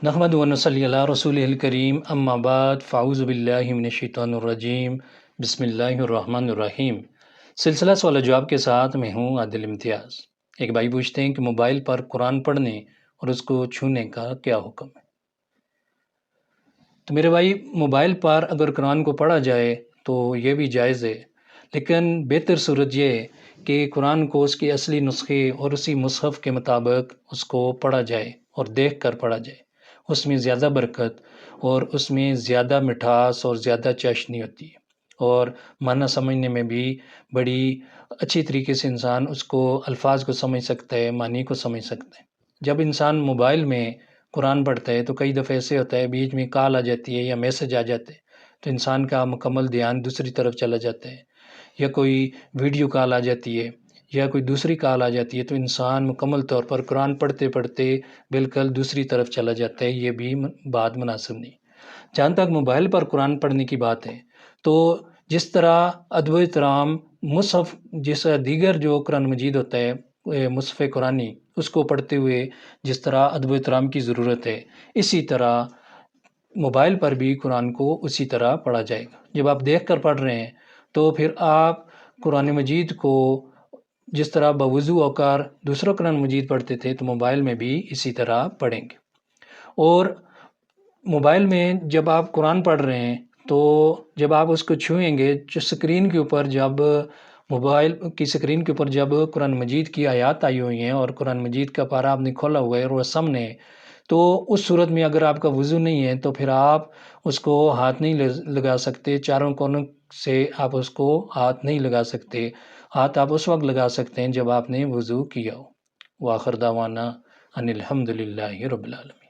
نحمد و نصلی علی رسول الکریم اما بعد فاعوذ باللہ من الشیطان الرجیم بسم اللہ الرحمن الرحیم۔ سلسلہ سوال و جواب کے ساتھ میں ہوں عادل امتیاز۔ ایک بھائی پوچھتے ہیں کہ موبائل پر قرآن پڑھنے اور اس کو چھونے کا کیا حکم ہے؟ تو میرے بھائی، موبائل پر اگر قرآن کو پڑھا جائے تو یہ بھی جائز ہے، لیکن بہتر صورت یہ ہے کہ قرآن کو اس کے اصلی نسخے اور اسی مصحف کے مطابق اس کو پڑھا جائے اور دیکھ کر پڑھا جائے۔ اس میں زیادہ برکت اور اس میں زیادہ مٹھاس اور زیادہ چاشنی ہوتی ہے، اور معنی سمجھنے میں بھی بڑی اچھی طریقے سے انسان اس کو الفاظ کو سمجھ سکتا ہے، معنی کو سمجھ سکتا ہے۔ جب انسان موبائل میں قرآن پڑھتا ہے تو کئی دفعہ ایسے ہوتا ہے بیچ میں کال آ جاتی ہے یا میسج آ جاتے ہیں تو انسان کا مکمل دھیان دوسری طرف چلا جاتا ہے، یا کوئی ویڈیو کال آ جاتی ہے یا کوئی دوسری کال آ جاتی ہے تو انسان مکمل طور پر قرآن پڑھتے پڑھتے بالکل دوسری طرف چلا جاتا ہے۔ یہ بھی بات مناسب نہیں۔ جہاں تک موبائل پر قرآن پڑھنے کی بات ہے تو جس طرح ادب و احترام مصحف جیسا دیگر جو قرآن مجید ہوتا ہے، مصحف قرآنی، اس کو پڑھتے ہوئے جس طرح ادب و احترام کی ضرورت ہے، اسی طرح موبائل پر بھی قرآن کو اسی طرح پڑھا جائے گا۔ جب آپ دیکھ کر پڑھ رہے ہیں تو پھر آپ قرآن مجید کو جس طرح بوضو ہو کر دوسرا قرآن مجید پڑھتے تھے تو موبائل میں بھی اسی طرح پڑھیں گے۔ اور موبائل میں جب آپ قرآن پڑھ رہے ہیں تو جب آپ اس کو چھوئیں گے، جو اسکرین کے اوپر جب موبائل کی اسکرین کے اوپر جب قرآن مجید کی آیات آئی ہوئی ہیں اور قرآن مجید کا پارہ آپ نے کھولا ہوا ہے اور وہ سامنے ہے، تو اس صورت میں اگر آپ کا وضو نہیں ہے تو پھر آپ اس کو ہاتھ نہیں لگا سکتے، چاروں کونوں سے آپ اس کو ہاتھ نہیں لگا سکتے۔ ہاتھ آپ اس وقت لگا سکتے ہیں جب آپ نے وضو کیا ہو۔ وآخر دعوانا ان الحمد للہ رب العالمین۔